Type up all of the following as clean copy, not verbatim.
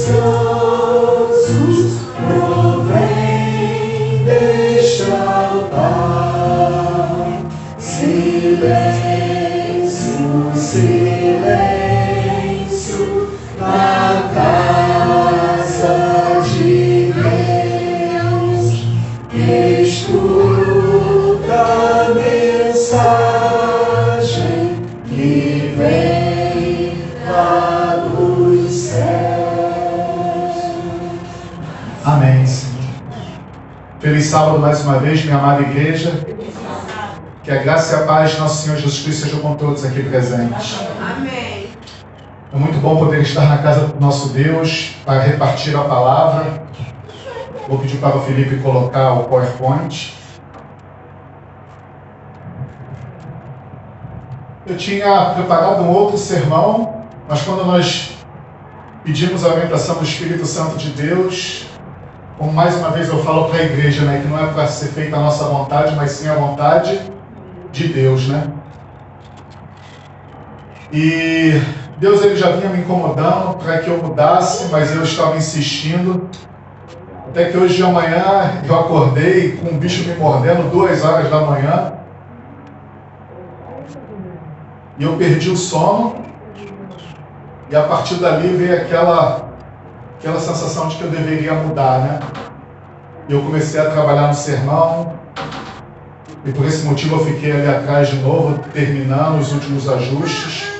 ansiosos, provém, deixa o Pai. Silêncio, silêncio, na casa de Deus, escuta a mensagem que vem lá dos céus. Amém, Senhor. Feliz sábado mais uma vez, minha amada igreja. Que a graça e a paz de nosso Senhor Jesus Cristo sejam com todos aqui presentes. Amém. É muito bom poder estar na casa do nosso Deus para repartir a palavra. Vou pedir para o Felipe colocar o PowerPoint. Eu tinha preparado um outro sermão, mas quando nós pedimos a orientação do Espírito Santo de Deus, como mais uma vez eu falo para a igreja, né, que não é para ser feita a nossa vontade, mas sim a vontade de Deus, né? E Deus ele já vinha me incomodando para que eu mudasse, mas eu estava insistindo. Até que hoje de manhã eu acordei com um bicho me mordendo 2 horas da manhã. E eu perdi o sono. E a partir dali veio aquela sensação de que eu deveria mudar, né? E eu comecei a trabalhar no sermão. E por esse motivo eu fiquei ali atrás de novo, terminando os últimos ajustes.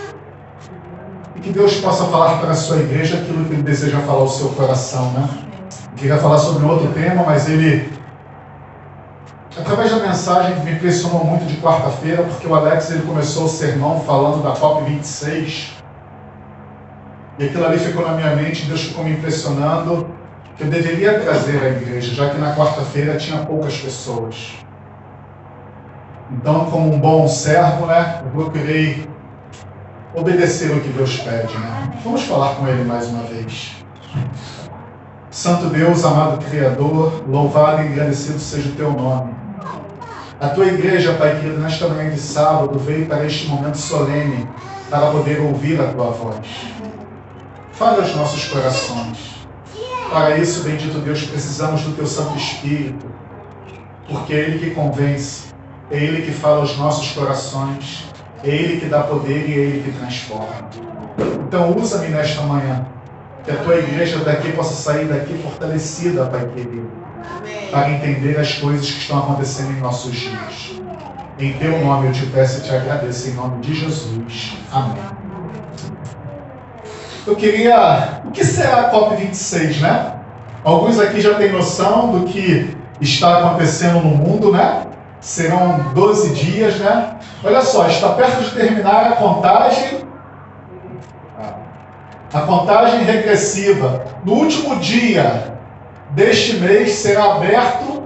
E que Deus possa falar para a sua igreja aquilo que Ele deseja falar ao seu coração, né? Eu queria falar sobre outro tema, mas ele, através da mensagem que me impressionou muito de quarta-feira, porque o Alex ele começou o sermão falando da COP26. E aquilo ali ficou na minha mente, Deus ficou me impressionando, que eu deveria trazer à igreja, já que na quarta-feira tinha poucas pessoas. Então, como um bom servo, né, eu procurei obedecer o que Deus pede, né? Vamos falar com Ele mais uma vez. Santo Deus, amado Criador, louvado e agradecido seja o Teu nome. A Tua igreja, Pai querido, nesta manhã de sábado, veio para este momento solene, para poder ouvir a Tua voz. Fale aos nossos corações. Para isso, bendito Deus, precisamos do Teu Santo Espírito, porque é Ele que convence, é Ele que fala aos nossos corações, é Ele que dá poder e é Ele que transforma. Então usa-me nesta manhã, que a Tua igreja daqui possa sair daqui fortalecida, Pai querido, para entender as coisas que estão acontecendo em nossos dias. Em Teu nome eu te peço e te agradeço, em nome de Jesus. Amém. Eu queria... O que será a COP26, né? Alguns aqui já têm noção do que está acontecendo no mundo, né? Serão 12 dias, né? Olha só, está perto de terminar a contagem regressiva. No último dia deste mês será aberto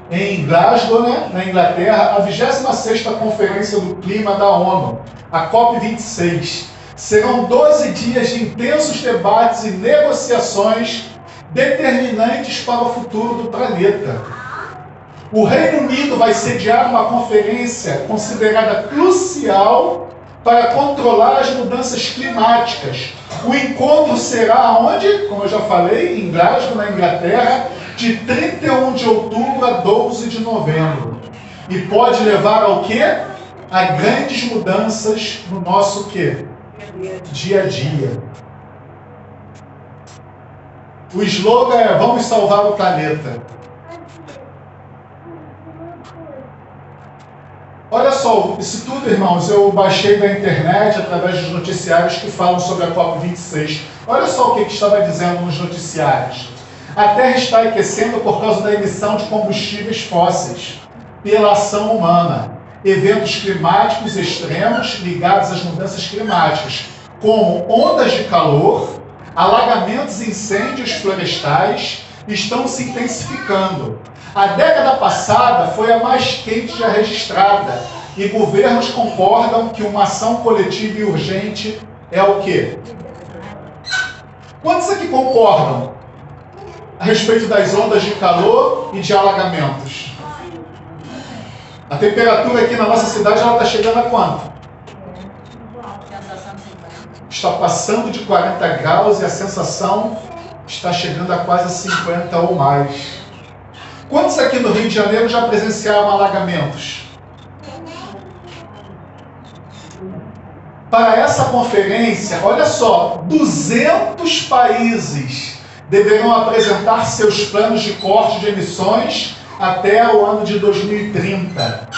em Glasgow, né, na Inglaterra, a 26ª Conferência do Clima da ONU, a COP26. Serão 12 dias de intensos debates e negociações determinantes para o futuro do planeta. O Reino Unido vai sediar uma conferência considerada crucial para controlar as mudanças climáticas. O encontro será onde? Como eu já falei, em Glasgow, na Inglaterra, de 31 de outubro a 12 de novembro. E pode levar ao quê? A grandes mudanças no nosso quê? Dia a dia. O slogan é: vamos salvar o planeta. Olha só, isso tudo, irmãos, eu baixei da internet através dos noticiários que falam sobre a COP26. Olha só o que estava dizendo nos noticiários. A Terra está aquecendo por causa da emissão de combustíveis fósseis, pela ação humana. Eventos climáticos extremos ligados às mudanças climáticas, como ondas de calor, alagamentos e incêndios florestais, estão se intensificando. A década passada foi a mais quente já registrada e governos concordam que uma ação coletiva e urgente é o quê? Quantos aqui concordam a respeito das ondas de calor e de alagamentos? A temperatura aqui na nossa cidade está chegando a quanto? Está passando de 40 graus e a sensação está chegando a quase 50 ou mais. Quantos aqui no Rio de Janeiro já presenciaram alagamentos? Para essa conferência, olha só, 200 países deverão apresentar seus planos de corte de emissões até o ano de 2030.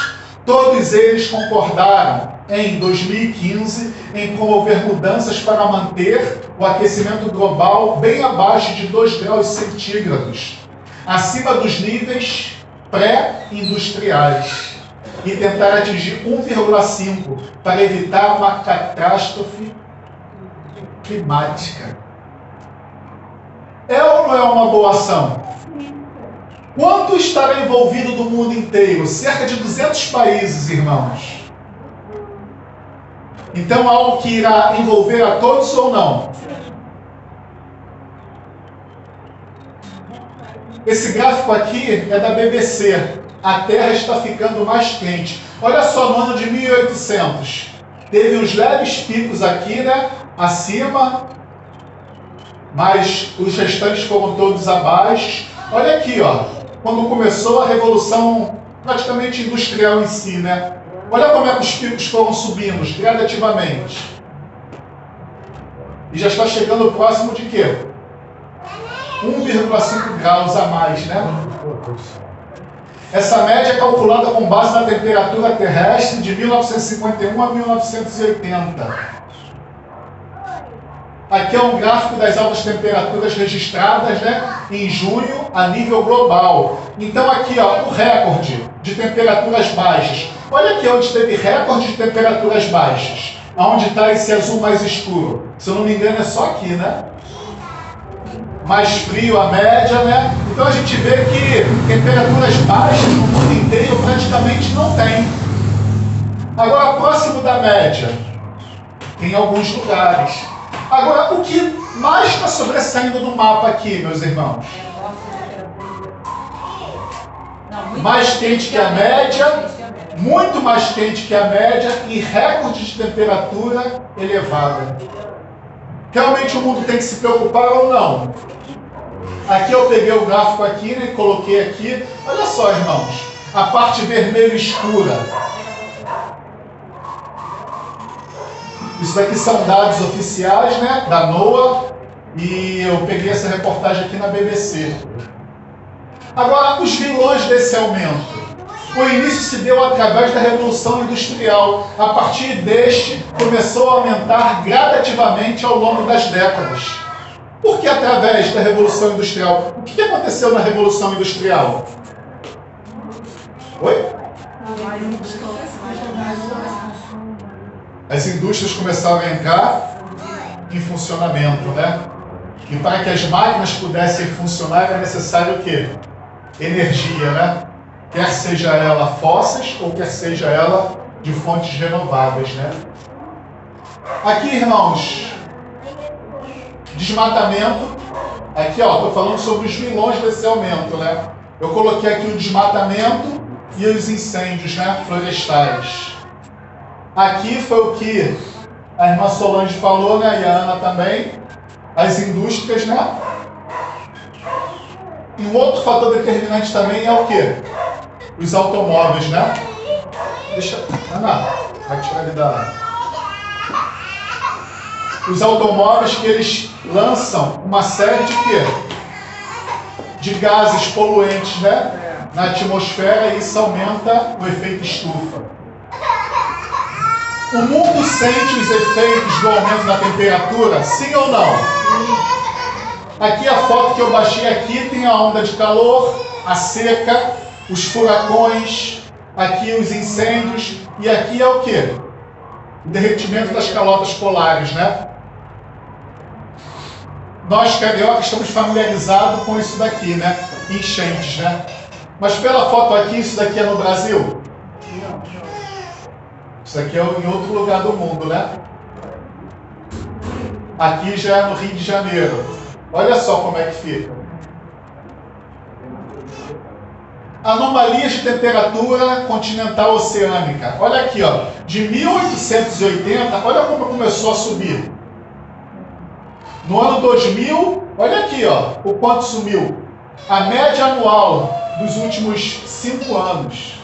Todos eles concordaram, em 2015, em promover mudanças para manter o aquecimento global bem abaixo de 2 graus centígrados, acima dos níveis pré-industriais, e tentar atingir 1,5 para evitar uma catástrofe climática. É ou não é uma boa ação? Quanto estará envolvido do mundo inteiro? Cerca de 200 países, irmãos. Então, algo que irá envolver a todos ou não? Esse gráfico aqui é da BBC. A Terra está ficando mais quente. Olha só, no ano de 1800, teve uns leves picos aqui, né? Acima, mas os restantes foram todos abaixo. Olha aqui, ó, quando começou a revolução praticamente industrial em si, né? Olha como é que os picos foram subindo gradativamente. E já está chegando próximo de quê? 1,5 graus a mais, né? Essa média é calculada com base na temperatura terrestre de 1951 a 1980. Aqui é um gráfico das altas temperaturas registradas, né, em junho a nível global. Então aqui, ó, o recorde de temperaturas baixas. Olha aqui onde teve recorde de temperaturas baixas. Aonde está esse azul mais escuro? Se eu não me engano é só aqui, né? Mais frio a média, né? Então a gente vê que temperaturas baixas no mundo inteiro praticamente não tem. Agora, próximo da média, em alguns lugares. Agora, o que mais está sobressaindo no mapa aqui, meus irmãos? Mais quente que a média, muito mais quente que a média e recorde de temperatura elevada. Realmente o mundo tem que se preocupar ou não? Aqui eu peguei o gráfico aqui, né, e coloquei aqui. Olha só, irmãos, a parte vermelha escura. Isso daqui são dados oficiais, né, da NOAA, e eu peguei essa reportagem aqui na BBC. Agora, os vilões desse aumento. O início se deu através da Revolução Industrial. A partir deste, começou a aumentar gradativamente ao longo das décadas. Por que através da Revolução Industrial? O que aconteceu na Revolução Industrial? Oi? As indústrias começaram a entrar em funcionamento, né? E para que as máquinas pudessem funcionar, era necessário o quê? Energia, né? Quer seja ela fósseis ou quer seja ela de fontes renováveis, né? Aqui, irmãos, desmatamento. Aqui, ó, estou falando sobre os vilões desse aumento, né? Eu coloquei aqui o desmatamento e os incêndios, né, florestais. Aqui foi o que a irmã Solange falou, né, e a Ana também, as indústrias, né? E um outro fator determinante também é o quê? Os automóveis, né? Deixa... Ana, vai tirar ele da... Os automóveis que eles lançam uma série de quê? De gases poluentes, né? Na atmosfera, e isso aumenta o efeito estufa. O mundo sente os efeitos do aumento da temperatura, sim ou não? Aqui a foto que eu baixei aqui tem a onda de calor, a seca, os furacões, aqui os incêndios, e aqui é o quê? O derretimento das calotas polares, né? Nós, cariocas, estamos familiarizados com isso daqui, né? Enchentes, né? Mas pela foto aqui, isso daqui é no Brasil? Isso aqui é em outro lugar do mundo, né? Aqui já é no Rio de Janeiro. Olha só como é que fica. Anomalias de temperatura continental oceânica. Olha aqui, ó. De 1880, olha como começou a subir. No ano 2000, olha aqui, ó, o quanto sumiu. A média anual dos últimos 5 anos.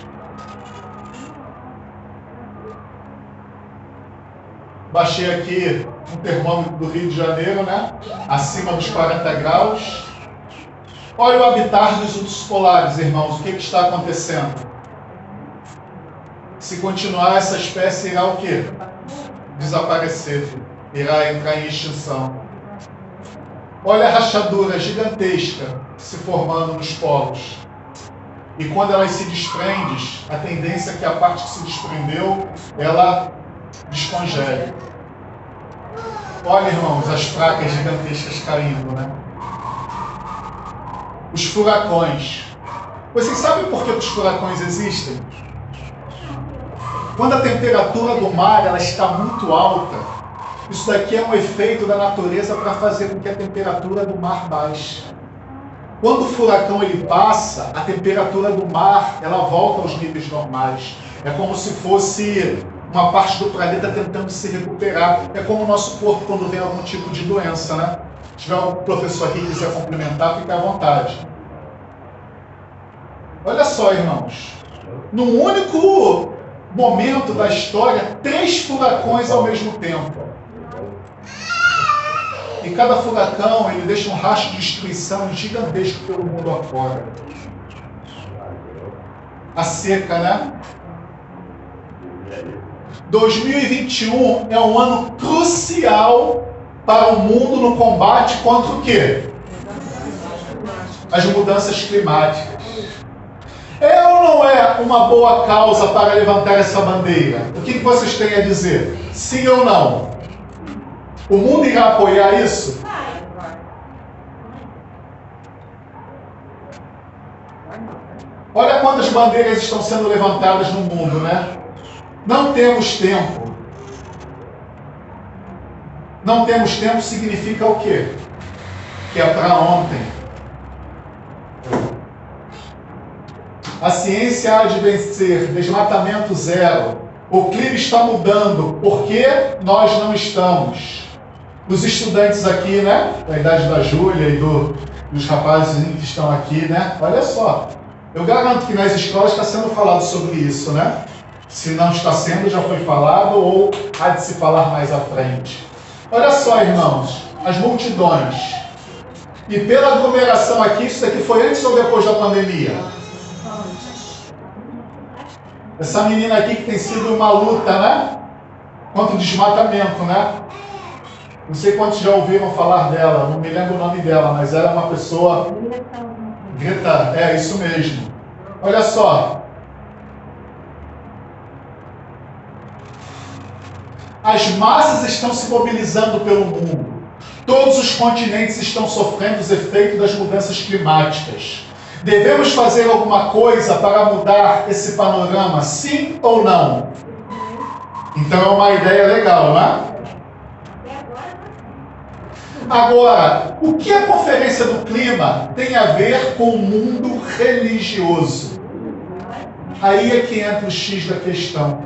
Baixei aqui um termômetro do Rio de Janeiro, né? Acima dos 40 graus. Olha o habitat dos ursos polares, irmãos. O que está acontecendo? Se continuar, essa espécie irá o quê? Desaparecer. Irá entrar em extinção. Olha a rachadura gigantesca se formando nos polos. E quando elas se desprendem, a tendência é que a parte que se desprendeu, ela descongele. Olha, irmãos, as placas gigantescas caindo, né? Os furacões. Vocês sabem por que os furacões existem? Quando a temperatura do mar ela está muito alta, isso daqui é um efeito da natureza para fazer com que a temperatura do mar baixe. Quando o furacão ele passa, a temperatura do mar ela volta aos níveis normais. É como se fosse uma parte do planeta tentando se recuperar. É como o nosso corpo quando vem algum tipo de doença, né? Se tiver o professor aqui que quiser complementar, fique à vontade. Olha só, irmãos. Num único momento da história, 3 furacões ao mesmo tempo. E cada furacão, ele deixa um rastro de destruição gigantesco pelo mundo afora. A seca, né? 2021 é um ano crucial para o mundo no combate contra o quê? As mudanças climáticas. É ou não é uma boa causa para levantar essa bandeira? O que vocês têm a dizer? Sim ou não? O mundo irá apoiar isso? Olha quantas bandeiras estão sendo levantadas no mundo, né? Não temos tempo. Não temos tempo significa o quê? Que é para ontem. A ciência há de vencer, desmatamento zero. O clima está mudando. Por que nós não estamos? Os estudantes aqui, né? Da idade da Júlia e dos rapazes que estão aqui, né? Olha só. Eu garanto que nas escolas está sendo falado sobre isso, né? Se não está sendo, já foi falado ou há de se falar mais à frente. Olha só, irmãos, as multidões. E pela aglomeração aqui, isso daqui foi antes ou depois da pandemia? Essa menina aqui que tem sido uma luta, né? Contra o desmatamento, né? Não sei quantos já ouviram falar dela, não me lembro o nome dela, mas ela é uma pessoa... Greta, é isso mesmo. Olha só. As massas estão se mobilizando pelo mundo. Todos os continentes estão sofrendo os efeitos das mudanças climáticas. Devemos fazer alguma coisa para mudar esse panorama, sim ou não? Então é uma ideia legal, não é? Agora, o que a Conferência do Clima tem a ver com o mundo religioso? Aí é que entra o X da questão.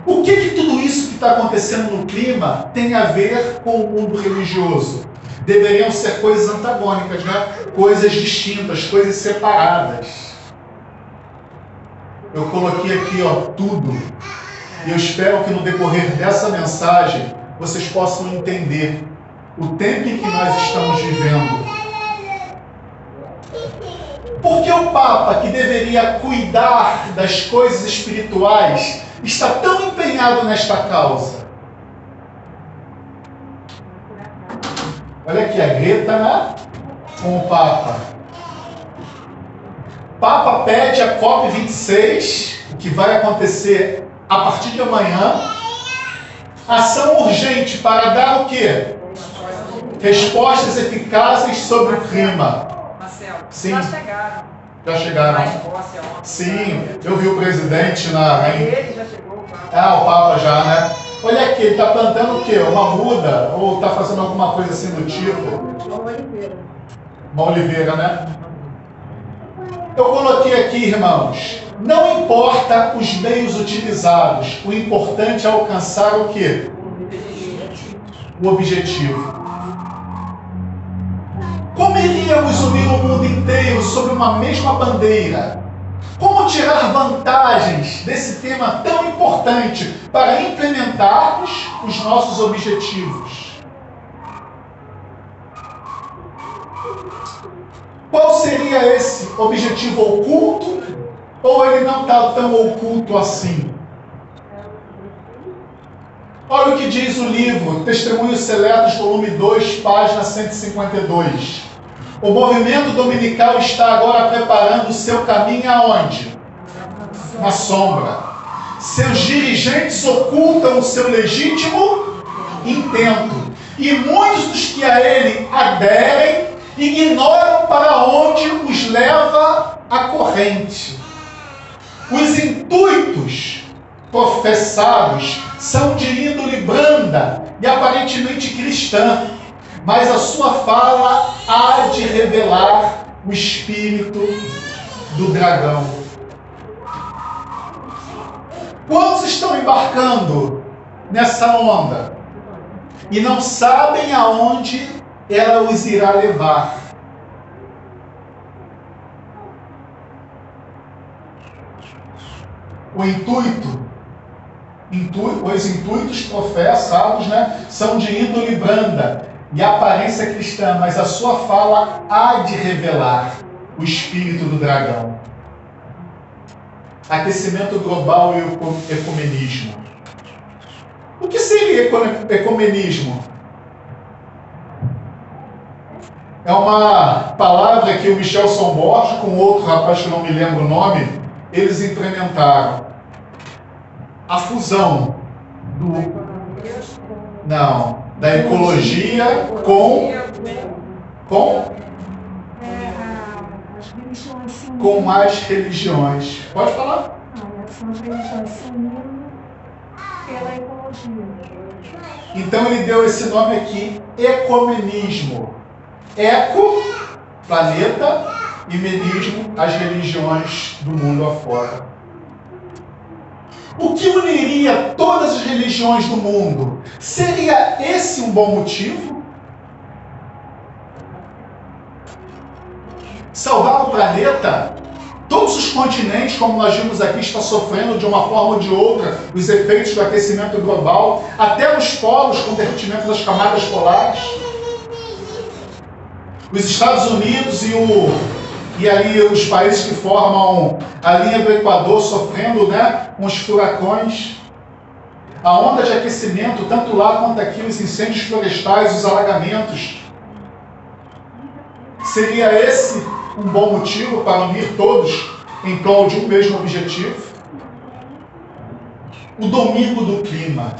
O que tudo isso que está acontecendo no clima tem a ver com o mundo religioso? Deveriam ser coisas antagônicas, né? Coisas distintas, coisas separadas. Eu coloquei aqui, ó, tudo. E eu espero que no decorrer dessa mensagem vocês possam entender o tempo em que nós estamos vivendo. Porque o Papa, que deveria cuidar das coisas espirituais, está tão empenhado nesta causa? Olha aqui, a Greta, né? Com o Papa. Papa pede a COP26, o que vai acontecer a partir de amanhã, ação urgente para dar o quê? Respostas eficazes sobre o clima. Marcelo, Sim. já chegaram. Já chegaram. Sim, eu vi o presidente na... Ele já chegou. Ah, o Papa já, né? Olha aqui, ele está plantando o quê? Uma muda? Ou está fazendo alguma coisa assim do tipo? Uma oliveira. Uma oliveira, né? Eu coloquei aqui, irmãos, não importa os meios utilizados, o importante é alcançar o quê? O objetivo. Como iríamos unir o mundo inteiro sob uma mesma bandeira? Como tirar vantagens desse tema tão importante para implementarmos os nossos objetivos? Qual seria esse objetivo oculto? Ou ele não está tão oculto assim? Olha o que diz o livro Testemunhos Seletos, volume 2, página 152. O movimento dominical está agora preparando o seu caminho aonde? Na sombra. Seus dirigentes ocultam o seu legítimo intento. E muitos dos que a ele aderem ignoram para onde os leva a corrente. Os intuitos professados são de índole branda e aparentemente cristã, mas a sua fala há de revelar o espírito do dragão. Quantos estão embarcando nessa onda e não sabem aonde ela os irá levar? Os intuitos professados, são de índole branda e aparência cristã, mas a sua fala há de revelar o espírito do dragão. Aquecimento global e o ecumenismo. O que seria ecumenismo? É uma palavra que o Michelson Borges, com outro rapaz que não me lembro o nome, eles implementaram. A fusão da ecologia com as religiões. Pode falar? São as religiões se unindo pela ecologia. Então ele deu esse nome aqui, ecumenismo. Eco, planeta, e menismo, as religiões do mundo afora. O que uniria todas as religiões do mundo? Seria esse um bom motivo? Salvar o planeta? Todos os continentes, como nós vimos aqui, estão sofrendo de uma forma ou de outra os efeitos do aquecimento global, até os polos com derretimento das camadas polares. Os Estados Unidos e ali os países que formam a linha do Equador sofrendo, com os furacões. A onda de aquecimento, tanto lá quanto aqui, os incêndios florestais, os alagamentos. Seria esse um bom motivo para unir todos em prol de um mesmo objetivo? O domínio do clima.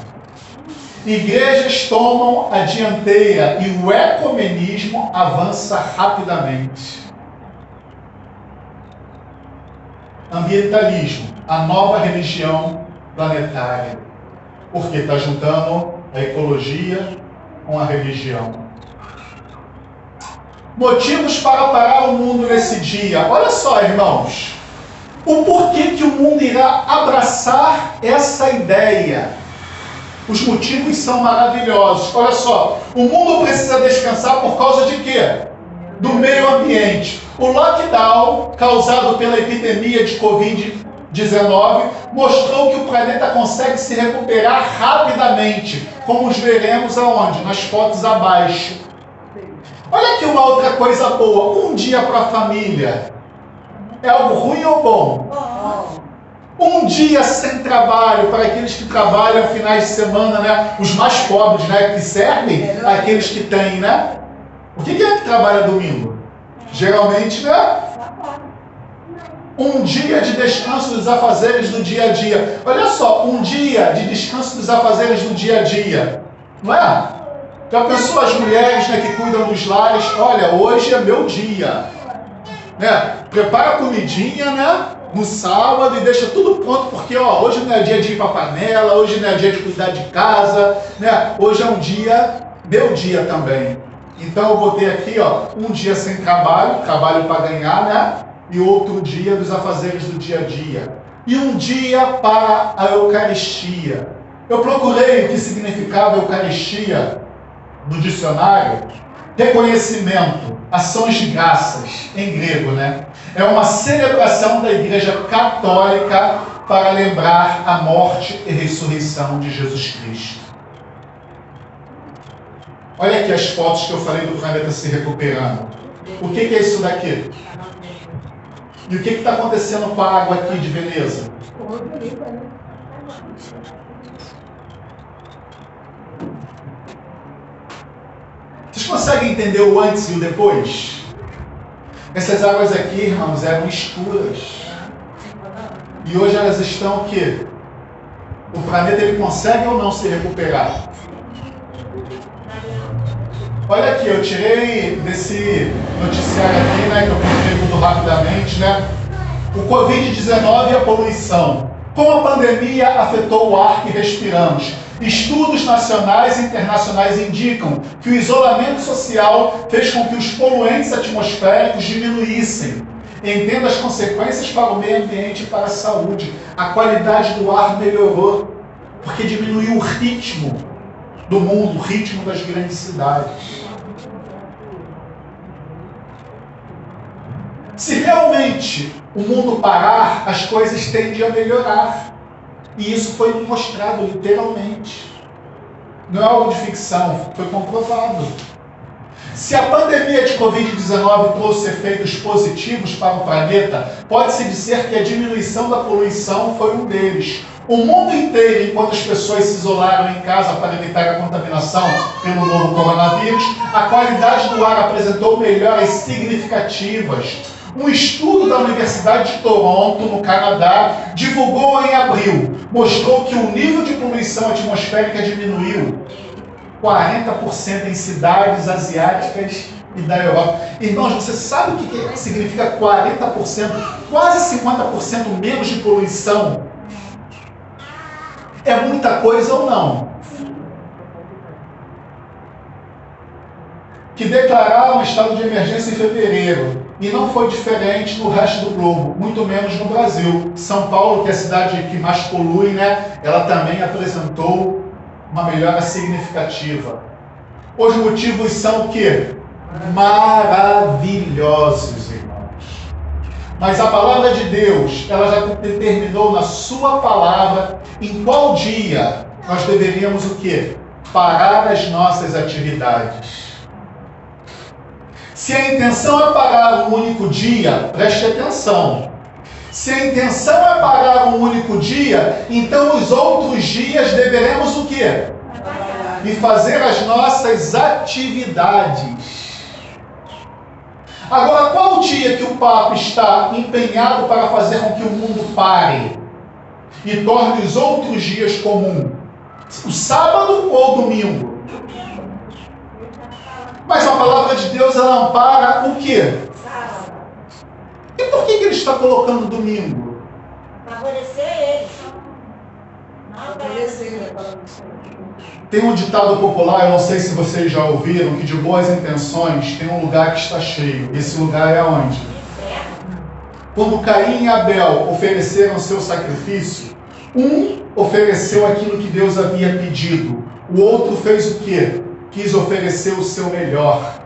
Igrejas tomam a dianteira e o ecumenismo avança rapidamente. Ambientalismo, a nova religião planetária, porque está juntando a ecologia com a religião. Motivos para parar o mundo nesse dia. Olha só, irmãos, o porquê que o mundo irá abraçar essa ideia. Os motivos são maravilhosos. Olha só, o mundo precisa descansar por causa de quê? Do meio ambiente. O lockdown causado pela epidemia de Covid-19 mostrou que o planeta consegue se recuperar rapidamente, como os veremos aonde? Nas fotos abaixo. Olha aqui uma outra coisa boa. Um dia para a família. É algo ruim ou bom? Um dia sem trabalho para aqueles que trabalham finais de semana, os mais pobres, que servem aqueles que têm, O que é que trabalha domingo? Geralmente, um dia de descanso dos afazeres do dia a dia. Olha só, um dia de descanso dos afazeres do dia a dia. Não é? Já pensou as mulheres que cuidam dos lares? Olha, hoje é meu dia. Prepara a comidinha, no sábado e deixa tudo pronto, porque hoje não é dia de ir para a panela, hoje não é dia de cuidar de casa, Hoje é um dia, meu dia também. Então eu botei aqui, um dia sem trabalho para ganhar, e outro dia dos afazeres do dia a dia. E um dia para a Eucaristia. Eu procurei o que significava Eucaristia no dicionário. reconhecimento, ações de graças, em grego, né? É uma celebração da Igreja Católica para lembrar a morte e ressurreição de Jesus Cristo. Olha aqui as fotos que eu falei do planeta se recuperando. O que é isso daqui? E o que está acontecendo com a água aqui de Veneza? Vocês conseguem entender o antes e o depois? Essas águas aqui, irmãos, eram escuras. E hoje elas estão o quê? O planeta ele consegue ou não se recuperar? Olha aqui, eu tirei desse noticiário aqui, né, que eu comprei tudo rapidamente, né? O Covid-19 e a poluição. Como a pandemia afetou o ar que respiramos? Estudos nacionais e internacionais indicam que o isolamento social fez com que os poluentes atmosféricos diminuíssem. Entenda as consequências para o meio ambiente e para a saúde. A qualidade do ar melhorou, porque diminuiu o ritmo do mundo, o ritmo das grandes cidades. Se realmente o mundo parar, as coisas tendem a melhorar. E isso foi mostrado literalmente. Não é algo de ficção, foi comprovado. Se a pandemia de Covid-19 trouxe efeitos positivos para o planeta, pode-se dizer que a diminuição da poluição foi um deles. O mundo inteiro, enquanto as pessoas se isolaram em casa para evitar a contaminação pelo novo coronavírus, a qualidade do ar apresentou melhoras significativas. Um estudo da Universidade de Toronto, no Canadá, divulgou em abril, mostrou que o nível de poluição atmosférica diminuiu 40% em cidades asiáticas e da Europa. Irmãos, você sabe o que significa 40%? Quase 50% menos de poluição? É muita coisa ou não? Que declararam um estado de emergência em fevereiro. E não foi diferente no resto do globo, muito menos no Brasil. São Paulo, que é a cidade que mais polui, né? Ela também apresentou uma melhora significativa. Os motivos são o quê? Maravilhosos, irmãos. Mas a palavra de Deus, ela já determinou na sua palavra em qual dia nós deveríamos o quê? Parar as nossas atividades. Se a intenção é parar um único dia, preste atenção. Se a intenção é parar um único dia, então os outros dias deveremos o quê? E fazer as nossas atividades. Agora, qual o dia que o Papa está empenhado para fazer com que o mundo pare e torne os outros dias comum? O sábado ou o domingo? Mas a palavra de Deus, ela ampara o quê? E por que ele está colocando domingo? Favorecer eles. Tem um ditado popular, eu não sei se vocês já ouviram, que de boas intenções tem um lugar que está cheio. Esse lugar é onde? Quando Caim e Abel ofereceram seu sacrifício, um ofereceu aquilo que Deus havia pedido. O outro fez o quê? Quis oferecer o seu melhor.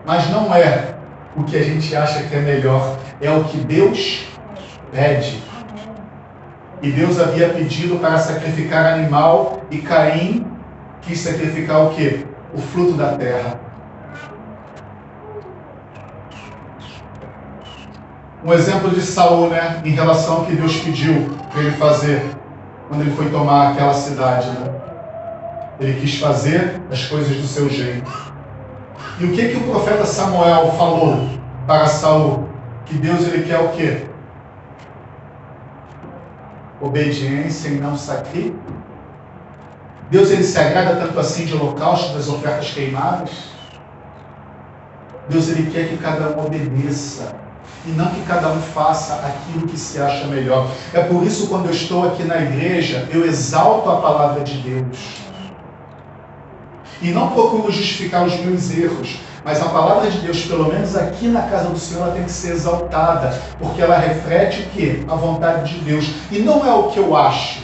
Mas não é o que a gente acha que é melhor. É o que Deus pede. E Deus havia pedido para sacrificar animal e Caim quis sacrificar o quê? O fruto da terra. Um exemplo de Saul, né? Em relação ao que Deus pediu para ele fazer quando ele foi tomar aquela cidade, né? Ele quis fazer as coisas do seu jeito. E o que o profeta Samuel falou para Saul? Que Deus ele quer o quê? Obediência e não sacrifício. Deus ele se agrada tanto assim de holocausto, das ofertas queimadas. Deus ele quer que cada um obedeça e não que cada um faça aquilo que se acha melhor. É por isso quando eu estou aqui na igreja, eu exalto a palavra de Deus. E não procuro justificar os meus erros, mas a palavra de Deus, pelo menos aqui na casa do Senhor, ela tem que ser exaltada, porque ela reflete o quê? A vontade de Deus. E não é o que eu acho,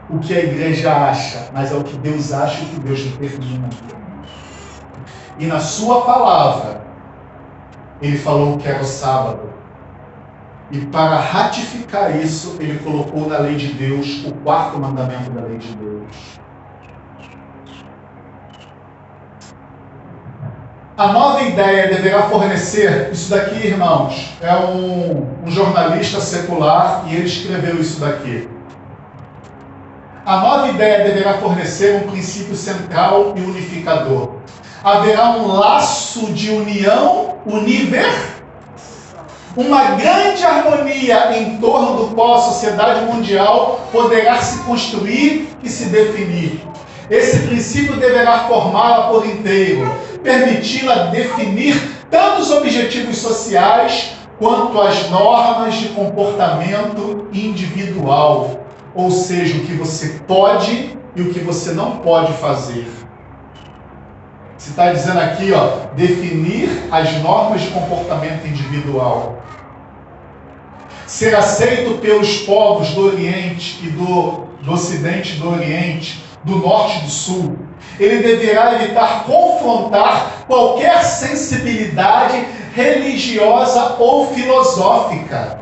o que a igreja acha, mas é o que Deus acha e o que Deus determina. E na sua palavra, ele falou que era o sábado. E para ratificar isso, ele colocou na lei de Deus o quarto mandamento da lei de Deus. A nova ideia deverá fornecer, isso daqui, irmãos, é um jornalista secular e ele escreveu isso daqui. A nova ideia deverá fornecer um princípio central e unificador. Haverá um laço de união universal. Uma grande harmonia em torno do qual a sociedade mundial poderá se construir e se definir. Esse princípio deverá formá-la por inteiro, permiti-la definir tanto os objetivos sociais quanto as normas de comportamento individual, ou seja, o que você pode e o que você não pode fazer. Se está dizendo aqui, definir as normas de comportamento individual. Ser aceito pelos povos do Oriente e do Ocidente e do Oriente, do Norte e do Sul. Ele deverá evitar confrontar qualquer sensibilidade religiosa ou filosófica.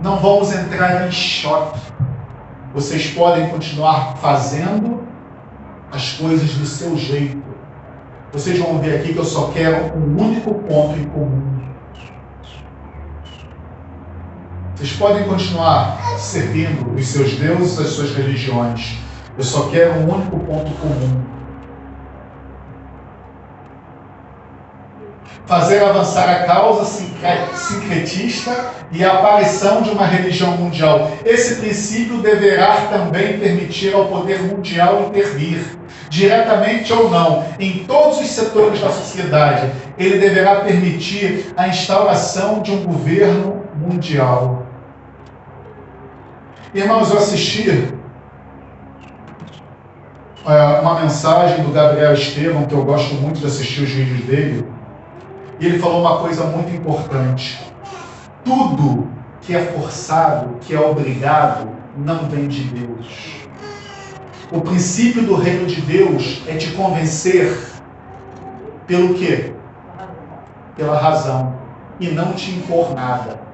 Não vamos entrar em choque. Vocês podem continuar fazendo as coisas do seu jeito. Vocês vão ver aqui que eu só quero um único ponto em comum. Vocês podem continuar servindo os seus deuses, as suas religiões. Eu só quero um único ponto comum. Fazer avançar a causa sincretista e a aparição de uma religião mundial. Esse princípio deverá também permitir ao poder mundial intervir, diretamente ou não, em todos os setores da sociedade. Ele deverá permitir a instauração de um governo mundial. Irmãos, eu assisti uma mensagem do Gabriel Estevam, que eu gosto muito de assistir os vídeos dele, e ele falou uma coisa muito importante. Tudo que é forçado, que é obrigado, não vem de Deus. O princípio do reino de Deus é te convencer pelo quê? Pela razão, e não te impor nada.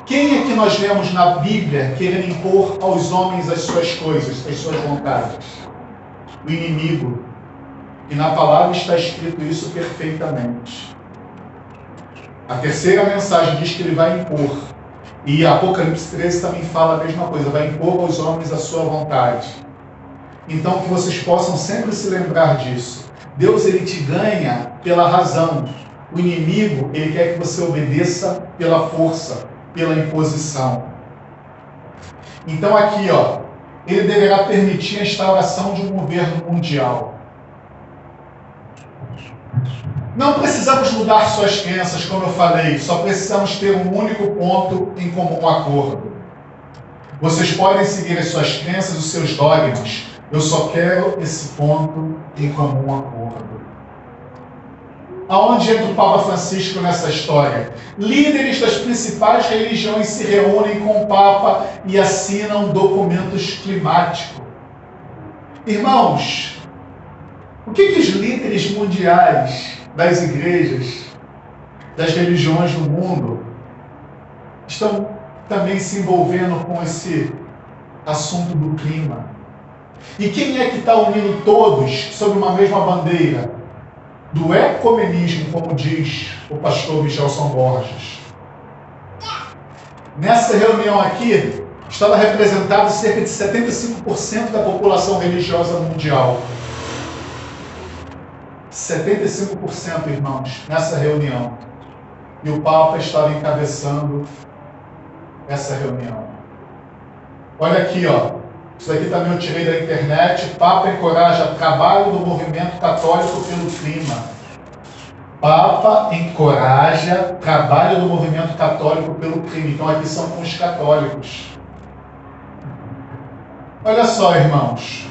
Quem é que nós vemos na Bíblia querendo impor aos homens as suas coisas, as suas vontades? O inimigo. E na palavra está escrito isso perfeitamente. A terceira mensagem diz que ele vai impor. E Apocalipse 13 também fala a mesma coisa, vai impor aos homens a sua vontade. Então que vocês possam sempre se lembrar disso. Deus, ele te ganha pela razão. O inimigo, ele quer que você obedeça pela força, pela imposição. Então aqui, ele deverá permitir a instauração de um governo mundial. Não precisamos mudar suas crenças, como eu falei, só precisamos ter um único ponto em comum acordo. Vocês podem seguir as suas crenças, os seus dogmas. Eu só quero esse ponto em comum acordo. Aonde entra o Papa Francisco nessa história? Líderes das principais religiões se reúnem com o Papa e assinam documentos climáticos. Irmãos, o que os líderes mundiais das igrejas, das religiões do mundo, estão também se envolvendo com esse assunto do clima? E quem é que está unindo todos sob uma mesma bandeira? Do ecumenismo, como diz o pastor Michelson Borges. Nessa reunião aqui, estava representado cerca de 75% da população religiosa mundial. 75%, irmãos, nessa reunião. E o Papa estava encabeçando essa reunião. Olha aqui, Isso aqui também eu tirei da internet. O Papa encoraja trabalho do movimento católico pelo clima. Papa encoraja trabalho do movimento católico pelo clima. Então aqui são com os católicos. Olha só, irmãos.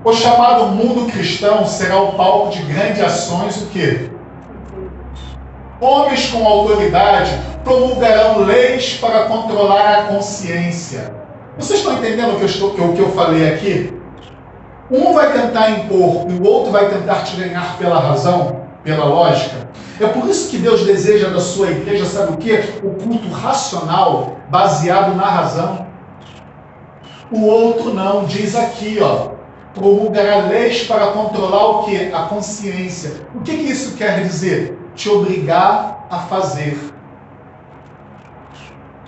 O chamado mundo cristão será o palco de grandes ações, o quê? Homens com autoridade promulgarão leis para controlar a consciência. Vocês estão entendendo o que eu falei aqui? um vai tentar impor e o outro vai tentar te ganhar pela razão, pela lógica. É por isso que Deus deseja da sua igreja, sabe o quê? O culto racional, baseado na razão. O outro não, diz aqui, ó, promulgará leis para controlar o quê? A consciência. O que isso quer dizer? Te obrigar a fazer.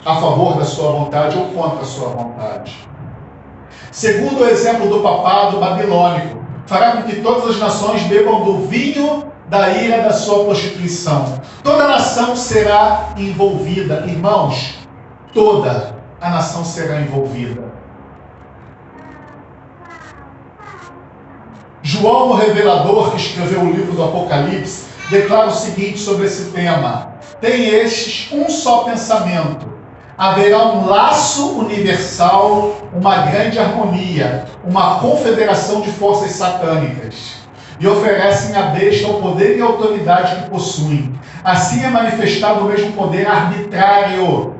A favor da sua vontade ou contra a sua vontade. Segundo o exemplo do papado babilônico, fará com que todas as nações bebam do vinho da ira da sua prostituição. Toda a nação será envolvida. Irmãos, toda a nação será envolvida. João, o revelador, que escreveu o livro do Apocalipse, declara o seguinte sobre esse tema: tem estes um só pensamento. Haverá um laço universal, uma grande harmonia, uma confederação de forças satânicas. E oferecem à besta o poder e a autoridade que possuem. Assim é manifestado o mesmo poder arbitrário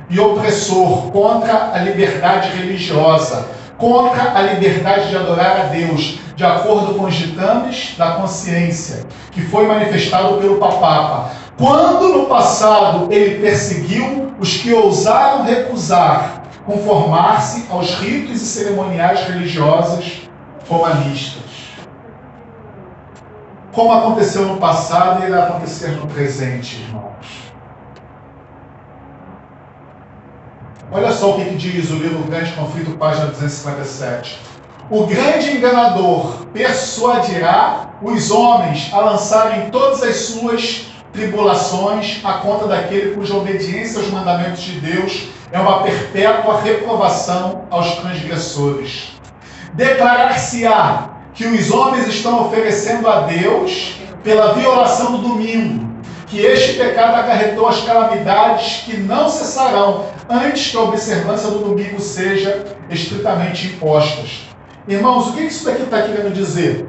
e opressor contra a liberdade religiosa, contra a liberdade de adorar a Deus, de acordo com os ditames da consciência, que foi manifestado pelo Papa. Quando no passado ele perseguiu os que ousaram recusar conformar-se aos ritos e cerimoniais religiosos romanistas. Como aconteceu no passado e irá acontecer no presente, irmãos. Olha só o que diz o livro Grande Conflito, página 257. O grande enganador persuadirá os homens a lançarem todas as suas tribulações à conta daquele cuja obediência aos mandamentos de Deus é uma perpétua reprovação aos transgressores. Declarar-se-á que os homens estão oferecendo a Deus pela violação do domingo, que este pecado acarretou as calamidades que não cessarão antes que a observância do domingo seja estritamente imposta. Irmãos, o que isso daqui está querendo dizer?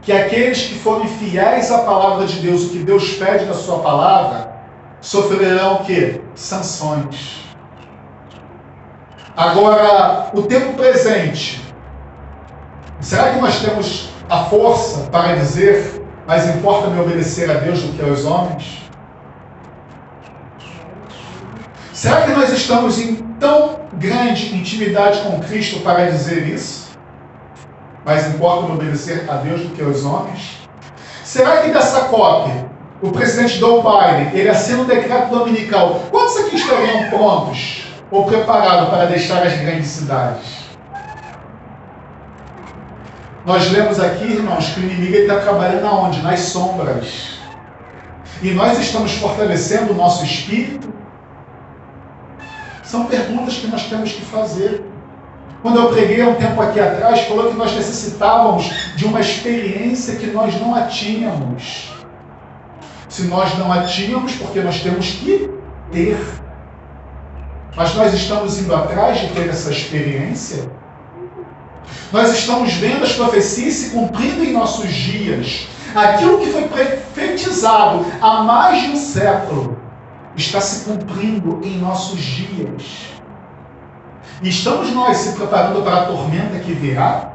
Que aqueles que forem fiéis à palavra de Deus, o que Deus pede na sua palavra, sofrerão o quê? Sanções. Agora, o tempo presente, será que nós temos a força para dizer, mas importa me obedecer a Deus do que aos homens? Será que nós estamos em tão grande intimidade com Cristo para dizer isso? Mas importa me obedecer a Deus do que aos homens? Será que dessa COP, o presidente Joe Biden, ele assina um decreto dominical, quantos aqui estariam prontos ou preparados para deixar as grandes cidades? Nós lemos aqui, irmãos, que o inimigo está trabalhando aonde? Nas sombras. E nós estamos fortalecendo o nosso espírito? São perguntas que nós temos que fazer. Quando eu preguei há um tempo aqui atrás, falou que nós necessitávamos de uma experiência que nós não a tínhamos. Se nós não a tínhamos, porque nós temos que ter. Mas nós estamos indo atrás de ter essa experiência? Nós estamos vendo as profecias se cumprindo em nossos dias. Aquilo que foi profetizado há mais de um século está se cumprindo em nossos dias. E estamos nós se preparando para a tormenta que virá?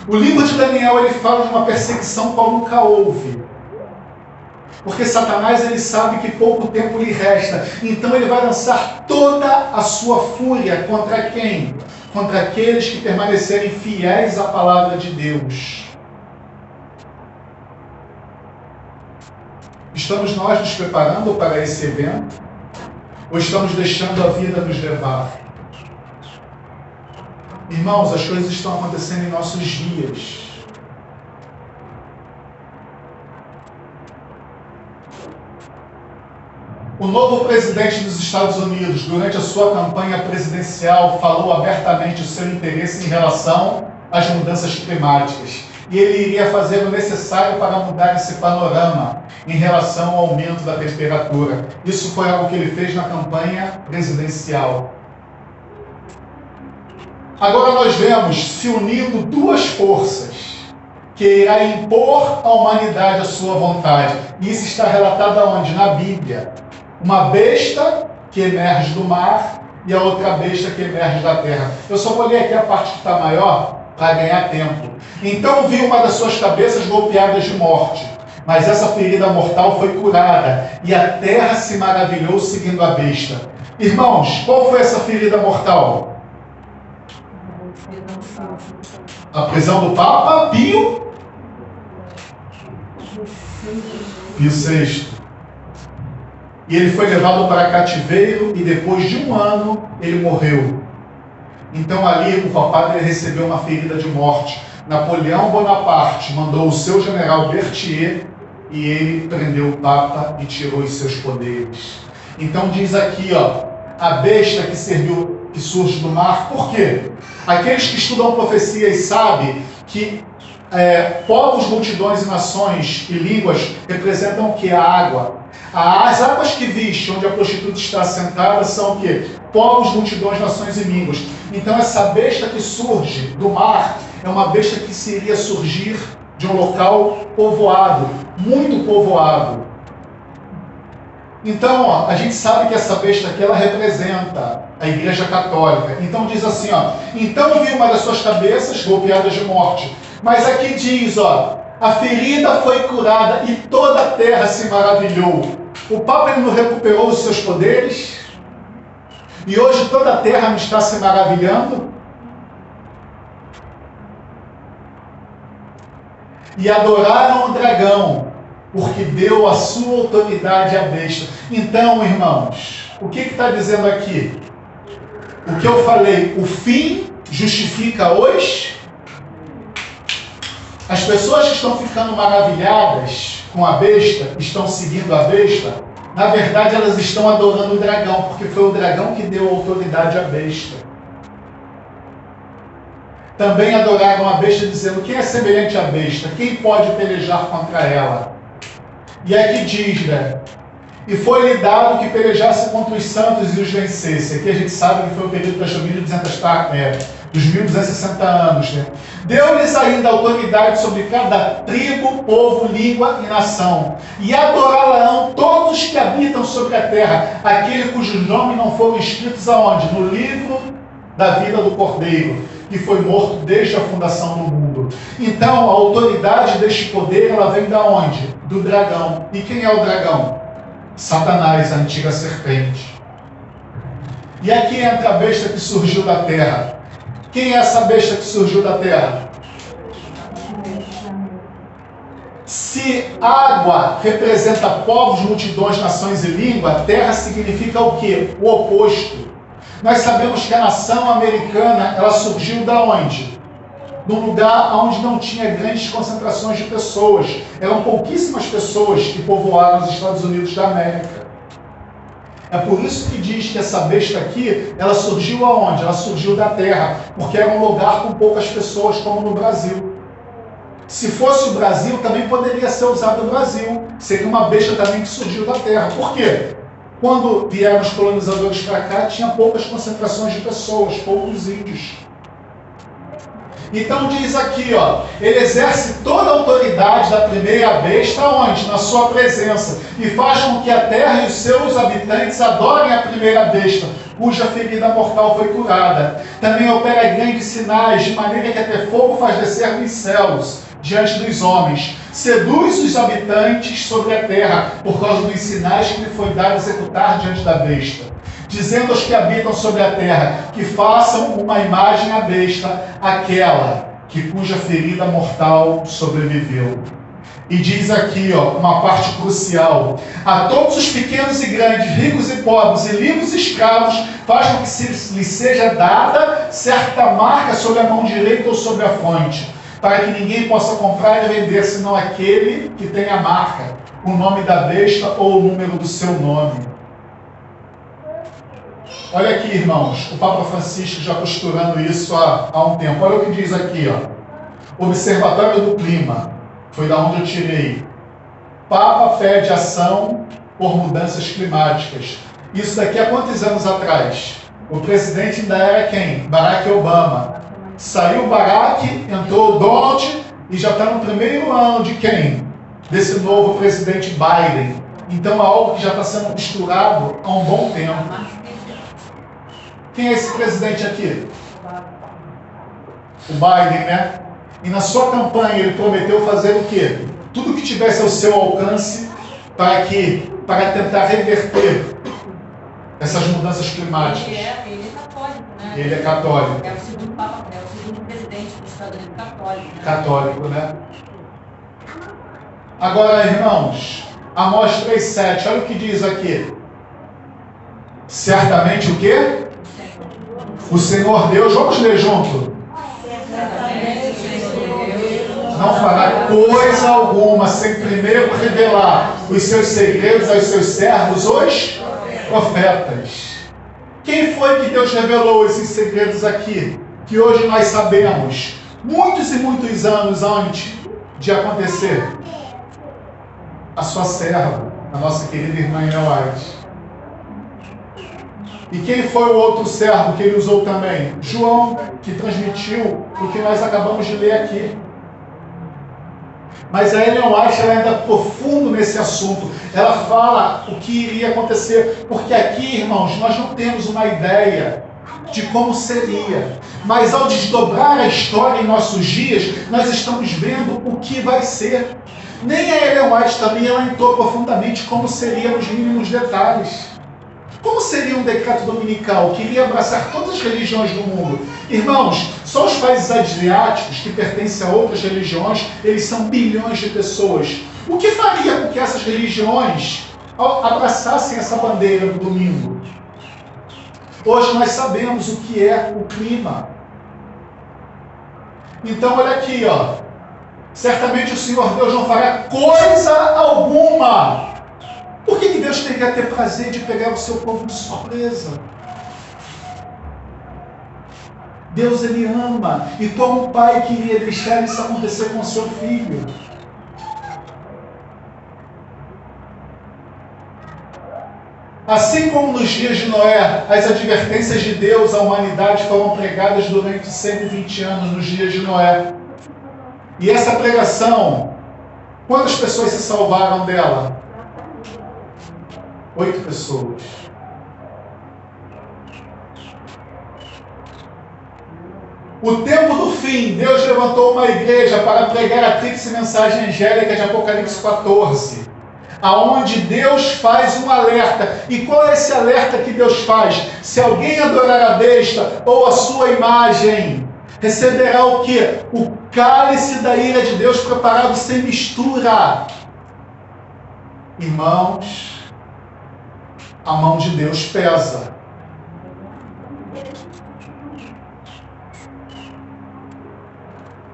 O livro de Daniel, ele fala de uma perseguição qual nunca houve. Porque Satanás, ele sabe que pouco tempo lhe resta. Então ele vai lançar toda a sua fúria contra quem? Contra aqueles que permanecerem fiéis à palavra de Deus. Estamos nós nos preparando para esse evento? Ou estamos deixando a vida nos levar? Irmãos, as coisas estão acontecendo em nossos dias. O novo presidente dos Estados Unidos, durante a sua campanha presidencial, falou abertamente o seu interesse em relação às mudanças climáticas. E ele iria fazer o necessário para mudar esse panorama em relação ao aumento da temperatura. Isso foi algo que ele fez na campanha presidencial. Agora nós vemos se unindo duas forças que irá impor à humanidade a sua vontade. E isso está relatado aonde? Na Bíblia. Uma besta que emerge do mar e a outra besta que emerge da terra. Eu só vou ler aqui a parte que está maior, para ganhar tempo. Então vi uma das suas cabeças golpeadas de morte, mas essa ferida mortal foi curada, e a terra se maravilhou seguindo a besta. Irmãos, qual foi essa ferida mortal? A prisão do Papa Pio VI. E ele foi levado para cativeiro, e depois de 1 ano ele morreu. Então ali o Papa recebeu uma ferida de morte. Napoleão Bonaparte mandou o seu general Berthier, e ele prendeu o Papa e tirou os seus poderes. Então diz aqui, ó, a besta que surge do mar. Por quê? Aqueles que estudam profecias sabem que povos, multidões e nações e línguas representam o que? A água. As águas que viste, onde a prostituta está assentada, são o quê? Povos, multidões, nações e línguas. Então essa besta que surge do mar é uma besta que iria surgir de um local povoado, muito povoado. Então, ó, a gente sabe que essa besta aqui, ela representa a Igreja Católica. Então diz assim, ó, então vi uma das suas cabeças golpeadas de morte. Mas aqui diz, ó, a ferida foi curada e toda a terra se maravilhou. O Papa ele não recuperou os seus poderes? E hoje toda a terra não está se maravilhando? E adoraram o dragão, porque deu a sua autoridade à besta. Então, irmãos, o que está dizendo aqui? O que eu falei, o fim justifica os... As pessoas que estão ficando maravilhadas com a besta, estão seguindo a besta, na verdade elas estão adorando o dragão, porque foi o dragão que deu autoridade à besta. Também adoraram a besta, dizendo, quem é semelhante à besta? Quem pode pelejar contra ela? E aqui diz, né? E foi-lhe dado que pelejasse contra os santos e os vencesse. Aqui a gente sabe que foi o período das 1260 anos, né? Deu-lhes ainda autoridade sobre cada tribo, povo, língua e nação. E adorá-la-ão todos os que habitam sobre a terra, aquele cujos nomes não foram escritos aonde? No livro da vida do Cordeiro, que foi morto desde a fundação do mundo. Então, a autoridade deste poder, ela vem da onde? Do dragão. E quem é o dragão? Satanás, a antiga serpente. E aqui entra a besta que surgiu da terra. Quem é essa besta que surgiu da terra? Se água representa povos, multidões, nações e língua, terra significa o quê? O oposto. Nós sabemos que a nação americana, ela surgiu da onde? Num lugar onde não tinha grandes concentrações de pessoas. Eram pouquíssimas pessoas que povoaram os Estados Unidos da América. É por isso que diz que essa besta aqui, ela surgiu aonde? Ela surgiu da terra, porque era um lugar com poucas pessoas, como no Brasil. Se fosse o Brasil, também poderia ser usado o Brasil. Seria uma besta também que surgiu da terra. Por quê? Quando vieram os colonizadores para cá, tinha poucas concentrações de pessoas, poucos índios. Então diz aqui, ó, ele exerce toda a autoridade da primeira besta, onde? Na sua presença, e faz com que a terra e os seus habitantes adorem a primeira besta, cuja ferida mortal foi curada. Também opera grandes sinais, de maneira que até fogo faz descer dos céus, diante dos homens. Seduz os habitantes sobre a terra, por causa dos sinais que lhe foi dado executar diante da besta. Dizendo aos que habitam sobre a terra, que façam uma imagem à besta, aquela cuja ferida mortal sobreviveu. E diz aqui, ó, uma parte crucial: a todos os pequenos e grandes, ricos e pobres, e livres e escravos, faz com que lhes seja dada certa marca sobre a mão direita ou sobre a fronte, para que ninguém possa comprar e vender, senão aquele que tem a marca, o nome da besta ou o número do seu nome. Olha aqui, irmãos, o Papa Francisco já costurando isso há um tempo. Olha o que diz aqui, ó. Observatório do Clima, foi da onde eu tirei. Papa pede ação por mudanças climáticas. Isso daqui há quantos anos atrás? O presidente ainda era quem? Barack Obama. Saiu Barack, entrou Donald e já está no primeiro ano de quem? Desse novo presidente Biden. Então é algo que já está sendo costurado há um bom tempo. Quem é esse presidente aqui? o Biden, né? E na sua campanha ele prometeu fazer o quê? Tudo que tivesse ao seu alcance para tentar reverter essas mudanças climáticas. Ele é católico, né? Ele é católico. É o segundo papa, é o segundo presidente dos Estados Unidos católico. Né? Católico, né? Agora, irmãos, Amós 3,7, olha o que diz aqui. Certamente o quê? O Senhor Deus, vamos ler junto. Não fará coisa alguma sem primeiro revelar os seus segredos aos seus servos, os profetas. Quem foi que Deus revelou esses segredos aqui? Que hoje nós sabemos, muitos e muitos anos antes de acontecer. A sua serva, a nossa querida irmã Ellen White. E quem foi o outro servo que ele usou também? João, que transmitiu o que nós acabamos de ler aqui. Mas a Ellen White ela ainda profundo nesse assunto. Ela fala o que iria acontecer. Porque aqui, irmãos, nós não temos uma ideia de como seria. Mas ao desdobrar a história em nossos dias, nós estamos vendo o que vai ser. Nem a Ellen White também ela entrou profundamente como seria nos mínimos detalhes. Como seria um decreto dominical que iria abraçar todas as religiões do mundo? Irmãos, só os países asiáticos que pertencem a outras religiões, eles são bilhões de pessoas. O que faria com que essas religiões abraçassem essa bandeira no domingo? Hoje nós sabemos o que é o clima. Então olha aqui, ó. Certamente o Senhor Deus não fará coisa alguma. Por que Deus teria que ter prazer de pegar o seu povo de surpresa? Deus, Ele ama. E como pai queria deixar isso acontecer com o seu filho? Assim como nos dias de Noé, as advertências de Deus à humanidade foram pregadas durante 120 anos nos dias de Noé. E essa pregação, quantas pessoas se salvaram dela? 8 pessoas. O tempo do fim, Deus levantou uma igreja para pregar a tríplice mensagem angélica de Apocalipse 14, aonde Deus faz um alerta. E qual é esse alerta que Deus faz? Se alguém adorar a besta ou a sua imagem, receberá o quê? O cálice da ira de Deus preparado sem mistura. Irmãos, a mão de Deus pesa.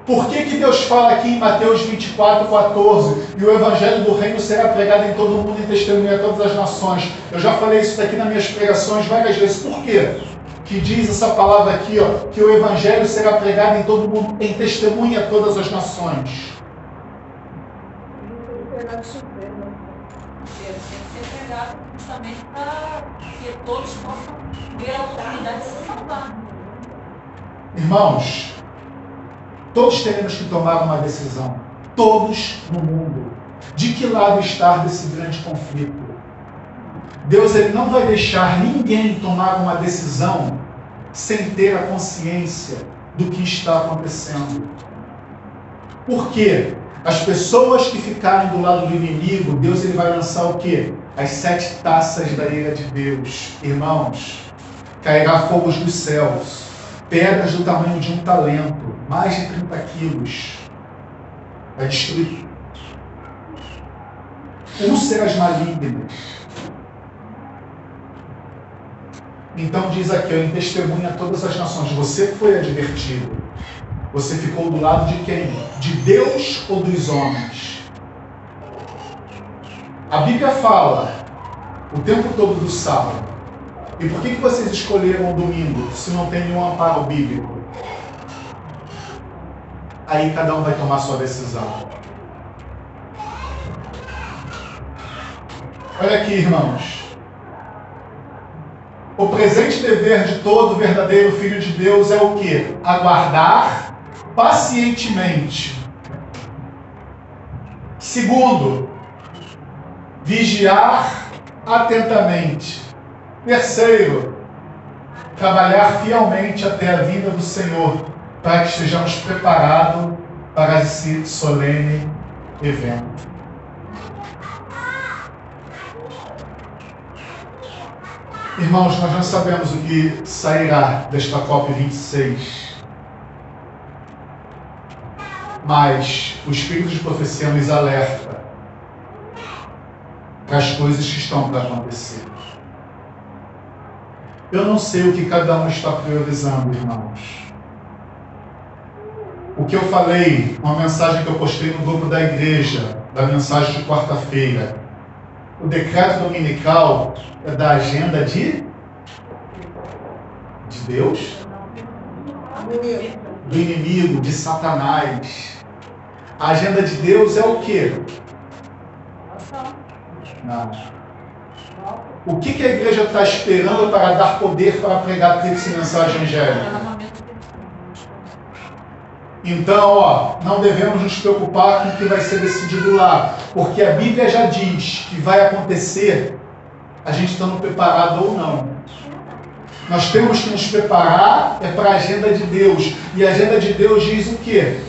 Por que Deus fala aqui em Mateus 24:14, e o evangelho do reino será pregado em todo o mundo e testemunha a todas as nações? Eu já falei isso daqui nas minhas pregações várias vezes. Por quê? Que diz essa palavra aqui, ó, que o evangelho será pregado em todo o mundo, em testemunha a todas as nações. Justamente para que todos possam ver a oportunidade de se salvar. Irmãos, todos teremos que tomar uma decisão. Todos no mundo. De que lado estar desse grande conflito? Deus ele não vai deixar ninguém tomar uma decisão sem ter a consciência do que está acontecendo. Por quê? As pessoas que ficarem do lado do inimigo, Deus ele vai lançar o quê? As 7 taças da ira de Deus. Irmãos, cairá fogos dos céus, pedras do tamanho de um talento, mais de 30 quilos. Vai destruir. Úlceras malignas. Então diz aqui, em testemunha a todas as nações, você foi advertido. Você ficou do lado de quem? De Deus ou dos homens? A Bíblia fala o tempo todo do sábado. E por que vocês escolheram o domingo, se não tem nenhum amparo bíblico? Aí cada um vai tomar sua decisão. Olha aqui, irmãos. O presente dever de todo verdadeiro filho de Deus é o quê? Aguardar pacientemente. Segundo, vigiar atentamente. Terceiro, trabalhar fielmente até a vinda do Senhor. para que estejamos preparados para esse solene evento. Irmãos, nós não sabemos o que sairá desta COP26, mas o Espírito de Profecia nos alerta para as coisas que estão para acontecer. Eu não sei o que cada um está priorizando, irmãos. O que eu falei, uma mensagem que eu postei no grupo da igreja, da mensagem de quarta-feira, o decreto dominical é da agenda de Deus? Do inimigo, de Satanás. A agenda de Deus é o quê? Não. O que a igreja está esperando para dar poder para pregar a tríplice mensagem angélica? Então, não devemos nos preocupar com o que vai ser decidido lá, porque a Bíblia já diz que vai acontecer, a gente estando preparado ou não. Nós temos que nos preparar para a agenda de Deus, e a agenda de Deus diz o quê?